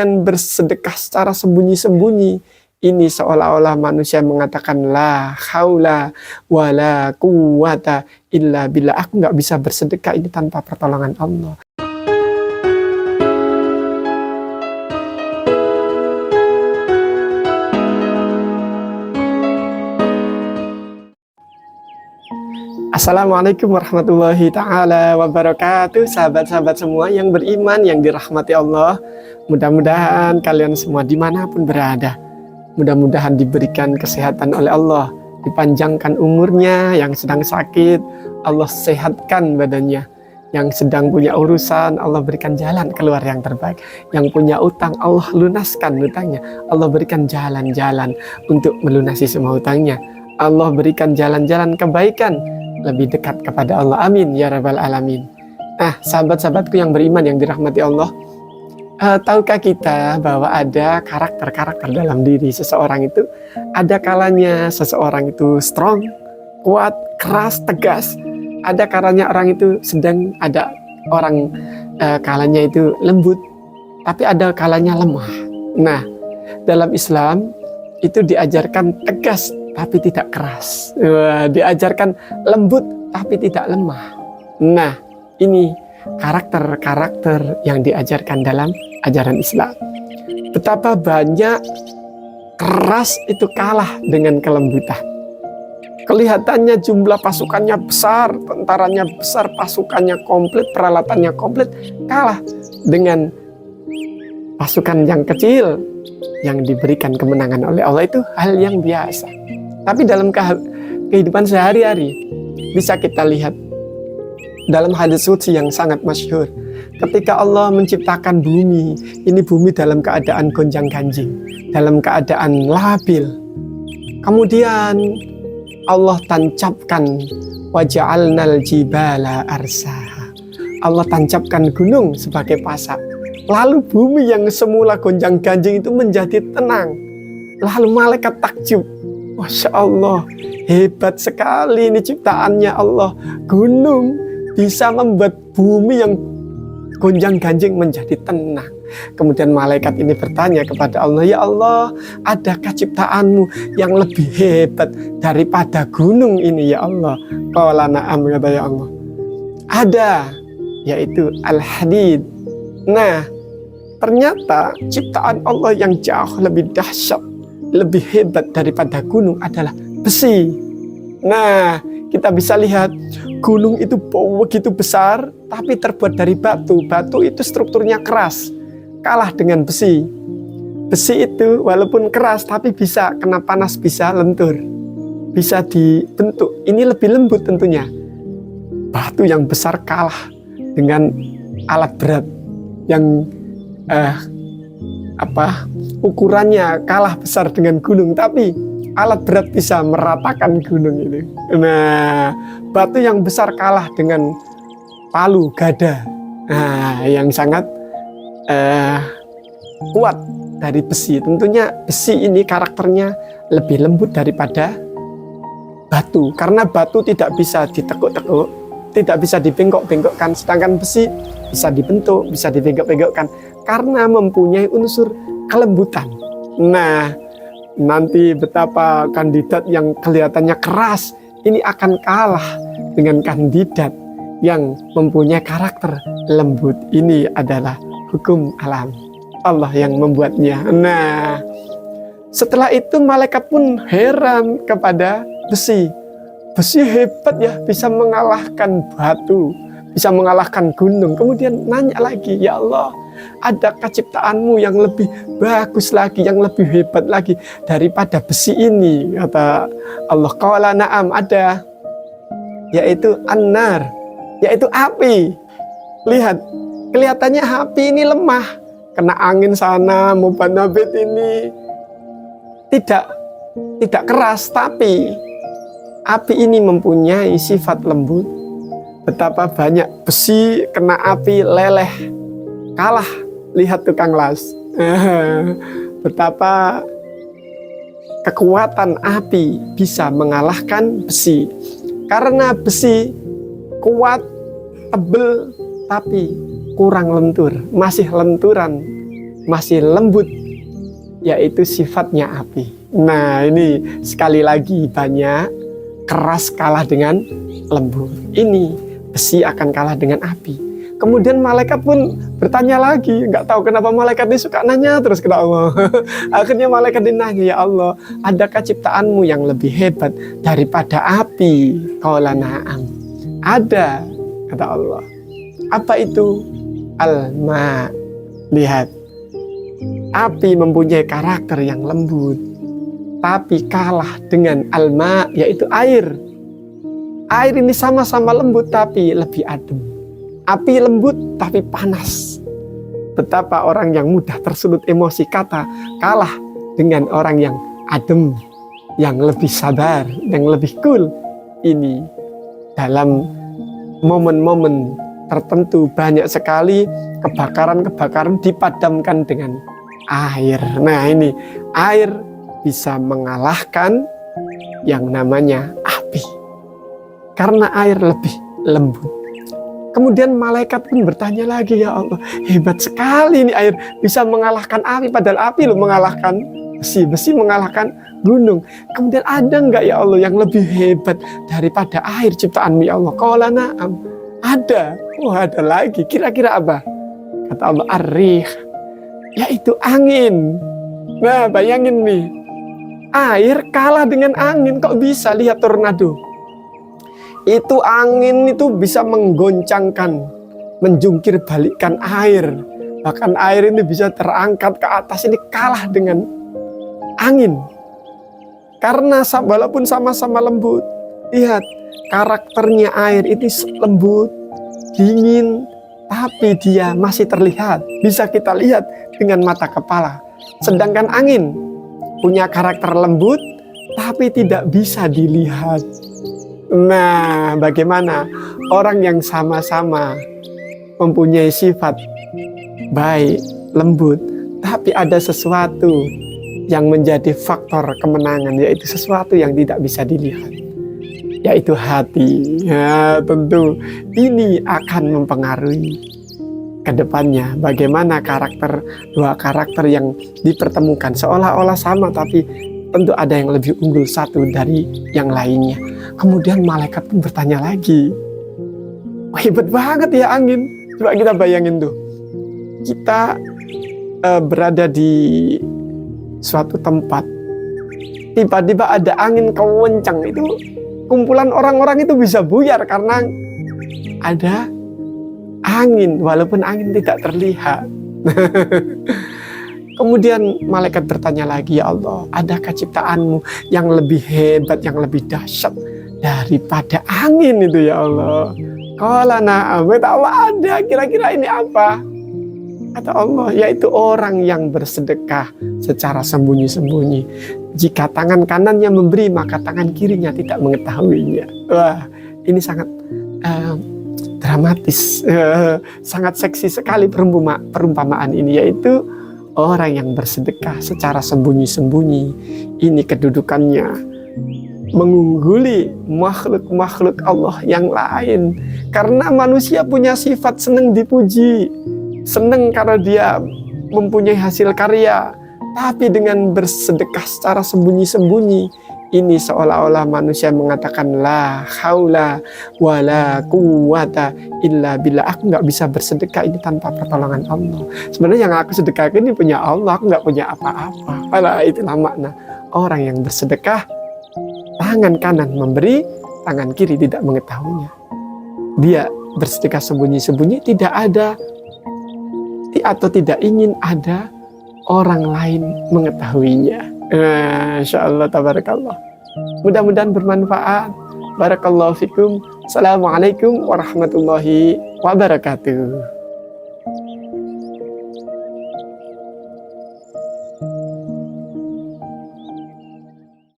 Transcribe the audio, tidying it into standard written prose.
bersedekah secara sembunyi-sembunyi. Ini seolah-olah manusia mengatakan la haula wala quwata illa billah. Aku nggak bisa bersedekah ini tanpa pertolongan Allah. Assalamualaikum warahmatullahi ta'ala wabarakatuh. Sahabat-sahabat semua yang beriman, yang dirahmati Allah, mudah-mudahan kalian semua dimanapun berada, mudah-mudahan diberikan kesehatan oleh Allah, dipanjangkan umurnya. Yang sedang sakit, Allah sehatkan badannya. Yang sedang punya urusan, Allah berikan jalan keluar yang terbaik. Yang punya utang, Allah lunaskan utangnya. Allah berikan jalan-jalan untuk melunasi semua utangnya. Allah berikan jalan-jalan kebaikan, lebih dekat kepada Allah. Amin ya rabbal alamin. Nah, sahabat-sahabatku yang beriman, yang dirahmati Allah, tahukah kita bahwa ada karakter-karakter dalam diri seseorang itu? Ada kalanya seseorang itu strong, kuat, keras, tegas. Ada kalanya orang itu sedang, ada orang kalanya itu lembut, tapi ada kalanya lemah. Nah, dalam Islam itu diajarkan tegas tapi tidak keras. Diajarkan lembut tapi tidak lemah. Nah, ini karakter-karakter yang diajarkan dalam ajaran Islam. Betapa banyak keras itu kalah dengan kelembutan. Kelihatannya jumlah pasukannya besar, tentaranya besar, pasukannya komplit, peralatannya komplit, kalah dengan pasukan yang kecil yang diberikan kemenangan oleh Allah. Itu hal yang biasa. Tapi dalam kehidupan sehari-hari bisa kita lihat dalam hadis qudsi yang sangat masyhur. Ketika Allah menciptakan bumi, ini bumi dalam keadaan gonjang-ganjing, dalam keadaan labil. Kemudian Allah tancapkan waja'alnal jibala arsaha. Allah tancapkan gunung sebagai pasak. Lalu bumi yang semula gonjang-ganjing itu menjadi tenang. Lalu malaikat takjub. Masya Allah, hebat sekali ini ciptaannya Allah. Gunung bisa membuat bumi yang gonjang-ganjing menjadi tenang. Kemudian malaikat ini bertanya kepada Allah, ya Allah, adakah ciptaanmu yang lebih hebat daripada gunung ini ya Allah? Qala na'am, kata ya Allah. Ada, yaitu al-hadid. Nah, ternyata ciptaan Allah yang jauh lebih dahsyat, lebih hebat daripada gunung adalah besi. Nah, kita bisa lihat gunung itu begitu besar, tapi terbuat dari batu. Batu itu strukturnya keras, kalah dengan besi. Besi itu walaupun keras, tapi bisa kena panas, bisa lentur, bisa dibentuk. Ini lebih lembut tentunya. Batu yang besar kalah dengan alat berat yang ukurannya kalah besar dengan gunung, tapi alat berat bisa meratakan gunung ini. Nah, batu yang besar kalah dengan palu gada, yang sangat kuat dari besi. Tentunya besi ini karakternya lebih lembut daripada batu, karena batu tidak bisa ditekuk-tekuk, tidak bisa dibengkok-bengkokkan, sedangkan besi bisa dibentuk, bisa dibengkok-bengkokkan karena mempunyai unsur kelembutan. Nah, nanti betapa kandidat yang kelihatannya keras ini akan kalah dengan kandidat yang mempunyai karakter lembut. Ini adalah hukum alam, Allah yang membuatnya. Nah, setelah itu malaikat pun heran kepada besi. Besi hebat ya, bisa mengalahkan batu, bisa mengalahkan gunung. Kemudian nanya lagi, ya Allah, adakah ciptaanmu yang lebih bagus lagi, yang lebih hebat lagi daripada besi ini? Kata Allah, qala na'am, ada, yaitu an-nar, yaitu api. Lihat, kelihatannya api ini lemah, kena angin sana, mubanabit ini tidak keras, tapi api ini mempunyai sifat lembut. Betapa banyak besi kena api leleh, kalah. Lihat tukang las. Betapa kekuatan api bisa mengalahkan besi. Karena besi kuat, tebel, tapi kurang lentur, masih lenturan. masih lembut, yaitu sifatnya api. Nah, ini sekali lagi banyak keras kalah dengan lembut. Ini besi akan kalah dengan api. Kemudian malaikat pun bertanya lagi, nggak tahu kenapa malaikat ini suka nanya terus ke Allah. Akhirnya malaikat ini nanya, ya Allah, adakah ciptaanmu yang lebih hebat daripada api? Qala na'am. Ada, kata Allah. Apa itu? Al-ma. Lihat, api mempunyai karakter yang lembut, tapi kalah dengan al-ma, yaitu air. Air ini sama-sama lembut tapi lebih adem. Api lembut tapi panas. Betapa orang yang mudah tersulut emosi kata kalah dengan orang yang adem, yang lebih sabar, yang lebih cool. Ini dalam momen-momen tertentu banyak sekali kebakaran-kebakaran dipadamkan dengan air. Nah, ini air bisa mengalahkan yang namanya api karena air lebih lembut. Kemudian malaikat pun bertanya lagi, ya Allah, hebat sekali ini air bisa mengalahkan api, padahal api loh mengalahkan besi, besi mengalahkan gunung. Kemudian ada enggak ya Allah yang lebih hebat daripada air ciptaan-Mu ya Allah? Qala na'am. Ada. Oh, ada lagi. Kira-kira apa? Kata Allah, ar-rih, yaitu angin. Nah, bayangin nih, air kalah dengan angin, kok bisa? Lihat tornado. Itu angin itu bisa menggoncangkan, menjungkir balikkan air. Bahkan air ini bisa terangkat ke atas, ini kalah dengan angin. Karena walaupun sama-sama lembut, lihat karakternya air ini lembut, dingin, tapi dia masih terlihat, bisa kita lihat dengan mata kepala. Sedangkan angin punya karakter lembut, tapi tidak bisa dilihat. Nah, bagaimana orang yang sama-sama mempunyai sifat baik, lembut, tapi ada sesuatu yang menjadi faktor kemenangan, yaitu sesuatu yang tidak bisa dilihat, yaitu hati. Ya, tentu ini akan mempengaruhi ke depannya bagaimana dua karakter yang dipertemukan seolah-olah sama, tapi tentu ada yang lebih unggul satu dari yang lainnya. Kemudian malaikat pun bertanya lagi, wah, hebat banget ya angin. Coba kita bayangin tuh, kita berada di suatu tempat, tiba-tiba ada angin kencang, itu kumpulan orang-orang itu bisa buyar karena ada angin, walaupun angin tidak terlihat. Kemudian malaikat bertanya lagi, ya Allah, adakah ciptaanmu yang lebih hebat, yang lebih dahsyat daripada angin itu ya Allah? Qala na'am. Kata Allah, ada. Kira-kira ini apa? Kata Allah, yaitu orang yang bersedekah secara sembunyi-sembunyi. Jika tangan kanannya memberi, maka tangan kirinya tidak mengetahuinya. Wah, ini sangat dramatis, sangat seksi sekali perumpamaan ini, yaitu orang yang bersedekah secara sembunyi-sembunyi. Ini kedudukannya mengungguli makhluk-makhluk Allah yang lain. Karena manusia punya sifat senang dipuji, senang karena dia mempunyai hasil karya. Tapi dengan bersedekah secara sembunyi-sembunyi, ini seolah-olah manusia mengatakan la haula wala quwata illa billah. Aku nggak bisa bersedekah ini tanpa pertolongan Allah. Sebenarnya yang aku sedekahkan ini punya Allah, aku nggak punya apa-apa. Alah, itulah makna orang yang bersedekah, tangan kanan memberi, tangan kiri tidak mengetahuinya. Dia bersedekah sembunyi-sembunyi, tidak ada atau tidak ingin ada orang lain mengetahuinya. Insyaallah, tabarakallah. Mudah-mudahan bermanfaat. Barakallahu fikum. Assalamualaikum warahmatullahi wabarakatuh.